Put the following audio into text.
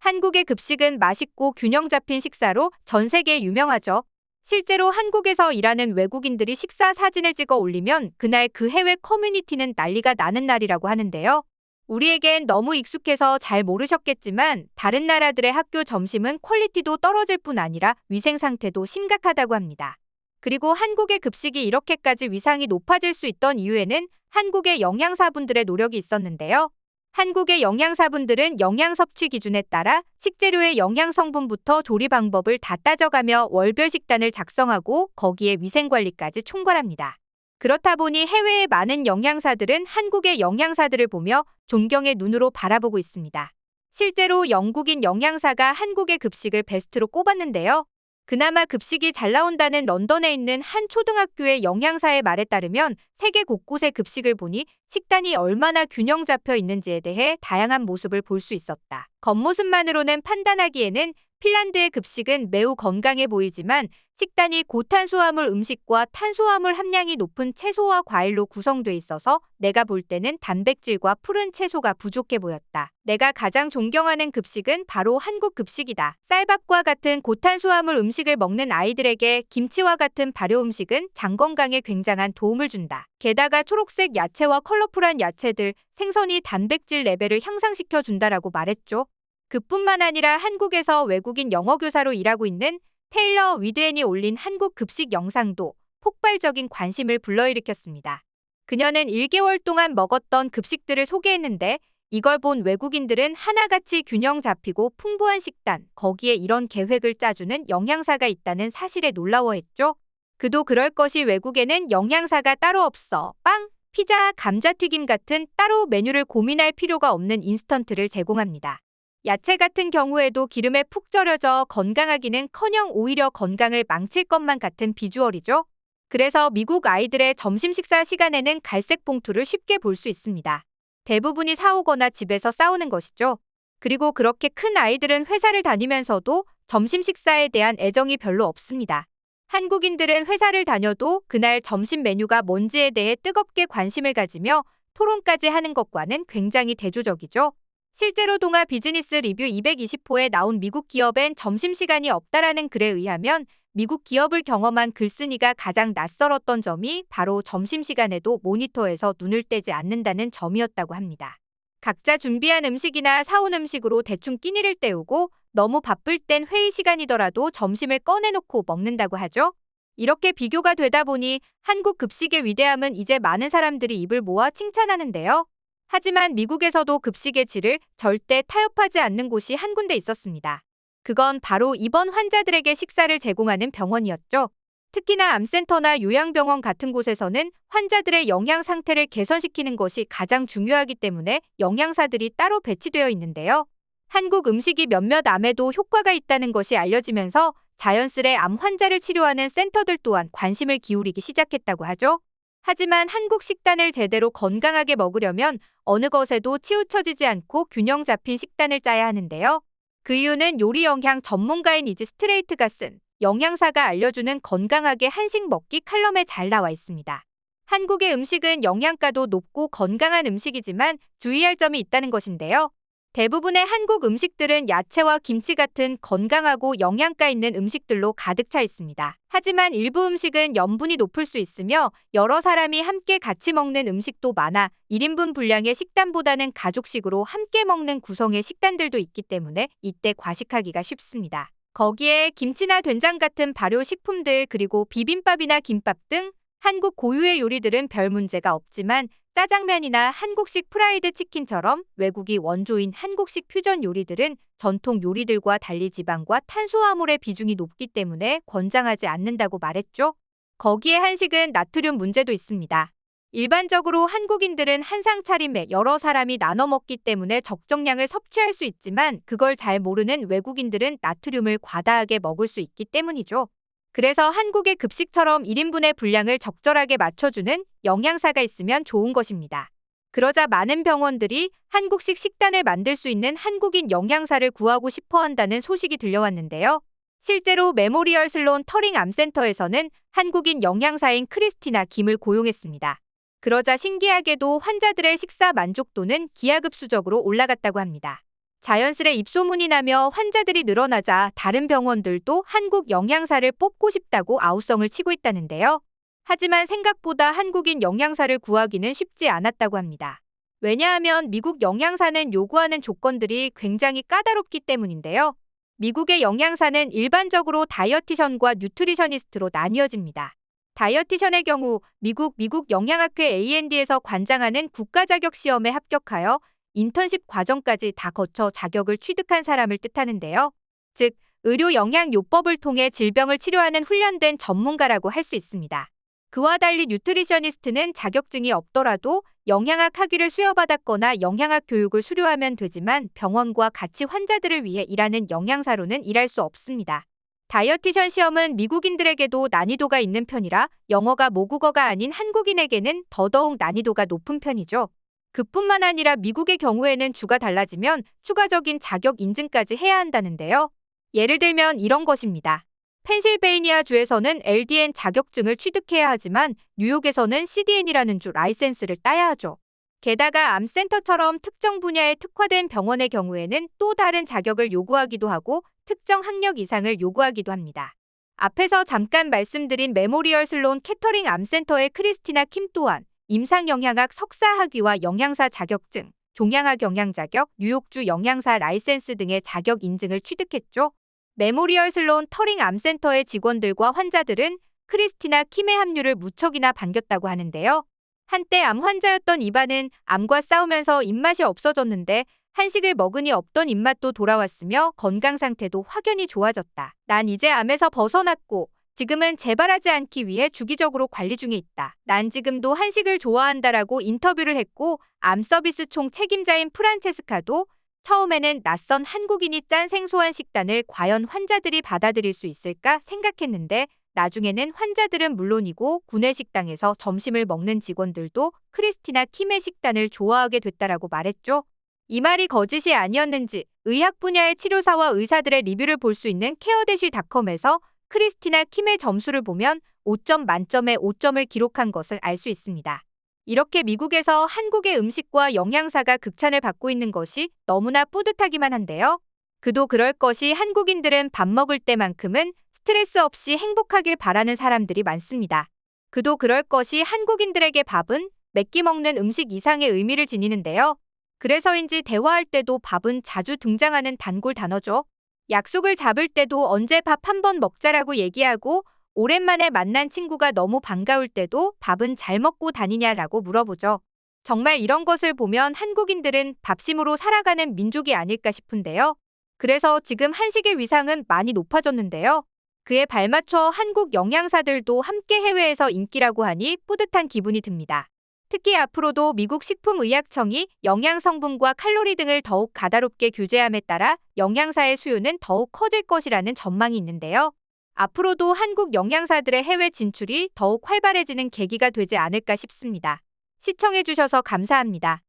한국의 급식은 맛있고 균형 잡힌 식사로 전 세계에 유명하죠. 실제로 한국에서 일하는 외국인들이 식사 사진을 찍어 올리면 그날 그 해외 커뮤니티는 난리가 나는 날이라고 하는데요. 우리에겐 너무 익숙해서 잘 모르셨겠지만 다른 나라들의 학교 점심은 퀄리티도 떨어질 뿐 아니라 위생 상태도 심각하다고 합니다. 그리고 한국의 급식이 이렇게까지 위상이 높아질 수 있던 이유에는 한국의 영양사분들의 노력이 있었는데요. 한국의 영양사분들은 영양 섭취 기준에 따라 식재료의 영양 성분부터 조리 방법을 다 따져가며 월별 식단을 작성하고 거기에 위생관리까지 총괄합니다. 그렇다 보니 해외의 많은 영양사들은 한국의 영양사들을 보며 존경의 눈으로 바라보고 있습니다. 실제로 영국인 영양사가 한국의 급식을 베스트로 꼽았는데요. 그나마 급식이 잘 나온다는 런던에 있는 한 초등학교의 영양사의 말에 따르면 세계 곳곳의 급식을 보니 식단이 얼마나 균형 잡혀 있는지에 대해 다양한 모습을 볼 수 있었다. 겉모습만으로는 판단하기에는 핀란드의 급식은 매우 건강해 보이지만 식단이 고탄수화물 음식과 탄수화물 함량이 높은 채소와 과일로 구성돼 있어서 내가 볼 때는 단백질과 푸른 채소가 부족해 보였다. 내가 가장 존경하는 급식은 바로 한국 급식이다. 쌀밥과 같은 고탄수화물 음식을 먹는 아이들에게 김치와 같은 발효 음식은 장 건강에 굉장한 도움을 준다. 게다가 초록색 야채와 컬러풀한 야채들, 생선이 단백질 레벨을 향상시켜 준다라고 말했죠. 그뿐만 아니라 한국에서 외국인 영어교사로 일하고 있는 테일러 위드엔이 올린 한국 급식 영상도 폭발적인 관심을 불러일으켰습니다. 그녀는 1개월 동안 먹었던 급식들을 소개했는데 이걸 본 외국인들은 하나같이 균형 잡히고 풍부한 식단, 거기에 이런 계획을 짜주는 영양사가 있다는 사실에 놀라워했죠. 그도 그럴 것이 외국에는 영양사가 따로 없어 빵, 피자, 감자튀김 같은 따로 메뉴를 고민할 필요가 없는 인스턴트를 제공합니다. 야채 같은 경우에도 기름에 푹 절여져 건강하기는커녕 오히려 건강을 망칠 것만 같은 비주얼이죠. 그래서 미국 아이들의 점심 식사 시간에는 갈색 봉투를 쉽게 볼 수 있습니다. 대부분이 사오거나 집에서 싸우는 것이죠. 그리고 그렇게 큰 아이들은 회사를 다니면서도 점심 식사에 대한 애정이 별로 없습니다. 한국인들은 회사를 다녀도 그날 점심 메뉴가 뭔지에 대해 뜨겁게 관심을 가지며 토론까지 하는 것과는 굉장히 대조적이죠. 실제로 동아 비즈니스 리뷰 220호에 나온 미국 기업엔 점심시간이 없다라는 글에 의하면 미국 기업을 경험한 글쓴이가 가장 낯설었던 점이 바로 점심시간에도 모니터에서 눈을 떼지 않는다는 점이었다고 합니다. 각자 준비한 음식이나 사온 음식으로 대충 끼니를 때우고 너무 바쁠 땐 회의 시간이더라도 점심을 꺼내놓고 먹는다고 하죠. 이렇게 비교가 되다 보니 한국 급식의 위대함은 이제 많은 사람들이 입을 모아 칭찬하는데요. 하지만 미국에서도 급식의 질을 절대 타협하지 않는 곳이 한 군데 있었습니다. 그건 바로 입원 환자들에게 식사를 제공하는 병원이었죠. 특히나 암센터나 요양병원 같은 곳에서는 환자들의 영양 상태를 개선시키는 것이 가장 중요하기 때문에 영양사들이 따로 배치되어 있는데요. 한국 음식이 몇몇 암에도 효과가 있다는 것이 알려지면서 자연스레 암 환자를 치료하는 센터들 또한 관심을 기울이기 시작했다고 하죠. 하지만 한국 식단을 제대로 건강하게 먹으려면 어느 것에도 치우쳐지지 않고 균형 잡힌 식단을 짜야 하는데요. 그 이유는 요리 영양 전문가인 이지 스트레이트가 쓴 영양사가 알려주는 건강하게 한식 먹기 칼럼에 잘 나와 있습니다. 한국의 음식은 영양가도 높고 건강한 음식이지만 주의할 점이 있다는 것인데요. 대부분의 한국 음식들은 야채와 김치 같은 건강하고 영양가 있는 음식들로 가득 차 있습니다. 하지만 일부 음식은 염분이 높을 수 있으며 여러 사람이 함께 같이 먹는 음식도 많아 1인분 분량의 식단보다는 가족식으로 함께 먹는 구성의 식단들도 있기 때문에 이때 과식하기가 쉽습니다. 거기에 김치나 된장 같은 발효 식품들 그리고 비빔밥이나 김밥 등 한국 고유의 요리들은 별 문제가 없지만 짜장면이나 한국식 프라이드 치킨처럼 외국이 원조인 한국식 퓨전 요리들은 전통 요리들과 달리 지방과 탄수화물의 비중이 높기 때문에 권장하지 않는다고 말했죠. 거기에 한식은 나트륨 문제도 있습니다. 일반적으로 한국인들은 한상 차림에 여러 사람이 나눠 먹기 때문에 적정량을 섭취할 수 있지만 그걸 잘 모르는 외국인들은 나트륨을 과다하게 먹을 수 있기 때문이죠. 그래서 한국의 급식처럼 1인분의 분량을 적절하게 맞춰주는 영양사가 있으면 좋은 것입니다. 그러자 많은 병원들이 한국식 식단을 만들 수 있는 한국인 영양사를 구하고 싶어 한다는 소식이 들려왔는데요. 실제로 메모리얼 슬론 터링 암센터에서는 한국인 영양사인 크리스티나 김을 고용했습니다. 그러자 신기하게도 환자들의 식사 만족도는 기하급수적으로 올라갔다고 합니다. 자연스레 입소문이 나며 환자들이 늘어나자 다른 병원들도 한국 영양사를 뽑고 싶다고 아우성을 치고 있다는데요. 하지만 생각보다 한국인 영양사를 구하기는 쉽지 않았다고 합니다. 왜냐하면 미국 영양사는 요구하는 조건들이 굉장히 까다롭기 때문인데요. 미국의 영양사는 일반적으로 다이어티션과 뉴트리셔니스트로 나뉘어집니다. 다이어티션의 경우 미국 영양학회 A&D에서 관장하는 국가자격시험에 합격하여 인턴십 과정까지 다 거쳐 자격을 취득한 사람을 뜻하는데요. 즉, 의료영양요법을 통해 질병을 치료하는 훈련된 전문가라고 할 수 있습니다. 그와 달리 뉴트리셔니스트는 자격증이 없더라도 영양학 학위를 수여받았거나 영양학 교육을 수료하면 되지만 병원과 같이 환자들을 위해 일하는 영양사로는 일할 수 없습니다. 다이어티션 시험은 미국인들에게도 난이도가 있는 편이라 영어가 모국어가 아닌 한국인에게는 더더욱 난이도가 높은 편이죠. 그뿐만 아니라 미국의 경우에는 주가 달라지면 추가적인 자격 인증까지 해야 한다는데요. 예를 들면 이런 것입니다. 펜실베이니아 주에서는 LDN 자격증을 취득해야 하지만 뉴욕에서는 CDN이라는 주 라이센스를 따야 하죠. 게다가 암센터처럼 특정 분야에 특화된 병원의 경우에는 또 다른 자격을 요구하기도 하고 특정 학력 이상을 요구하기도 합니다. 앞에서 잠깐 말씀드린 메모리얼 슬론 캐터링 암센터의 크리스티나 킴 또한 임상영양학 석사 학위와 영양사 자격증, 종양학 영양 자격, 뉴욕주 영양사 라이센스 등의 자격 인증을 취득했죠. 메모리얼 슬론 터링 암센터의 직원들과 환자들은 크리스티나 킴의 합류를 무척이나 반겼다고 하는데요. 한때 암 환자였던 이반은 암과 싸우면서 입맛이 없어졌는데 한식을 먹으니 없던 입맛도 돌아왔으며 건강 상태도 확연히 좋아졌다. 난 이제 암에서 벗어났고 지금은 재발하지 않기 위해 주기적으로 관리 중에 있다. 난 지금도 한식을 좋아한다라고 인터뷰를 했고 암 서비스 총 책임자인 프란체스카도 처음에는 낯선 한국인이 짠 생소한 식단을 과연 환자들이 받아들일 수 있을까 생각했는데 나중에는 환자들은 물론이고 구내식당에서 점심을 먹는 직원들도 크리스티나 킴의 식단을 좋아하게 됐다라고 말했죠. 이 말이 거짓이 아니었는지 의학 분야의 치료사와 의사들의 리뷰를 볼 수 있는 케어대쉬닷컴에서 크리스티나 킴의 점수를 보면 5점 만점에 5점을 기록한 것을 알 수 있습니다. 이렇게 미국에서 한국의 음식과 영양사가 극찬을 받고 있는 것이 너무나 뿌듯하기만 한데요. 그도 그럴 것이 한국인들은 밥 먹을 때만큼은 스트레스 없이 행복하길 바라는 사람들이 많습니다. 그도 그럴 것이 한국인들에게 밥은 매끼 먹는 음식 이상의 의미를 지니는데요. 그래서인지 대화할 때도 밥은 자주 등장하는 단골 단어죠. 약속을 잡을 때도 언제 밥 한 번 먹자라고 얘기하고 오랜만에 만난 친구가 너무 반가울 때도 밥은 잘 먹고 다니냐라고 물어보죠. 정말 이런 것을 보면 한국인들은 밥심으로 살아가는 민족이 아닐까 싶은데요. 그래서 지금 한식의 위상은 많이 높아졌는데요. 그에 발맞춰 한국 영양사들도 함께 해외에서 인기라고 하니 뿌듯한 기분이 듭니다. 특히 앞으로도 미국 식품의약청이 영양 성분과 칼로리 등을 더욱 가다롭게 규제함에 따라 영양사의 수요는 더욱 커질 것이라는 전망이 있는데요. 앞으로도 한국 영양사들의 해외 진출이 더욱 활발해지는 계기가 되지 않을까 싶습니다. 시청해주셔서 감사합니다.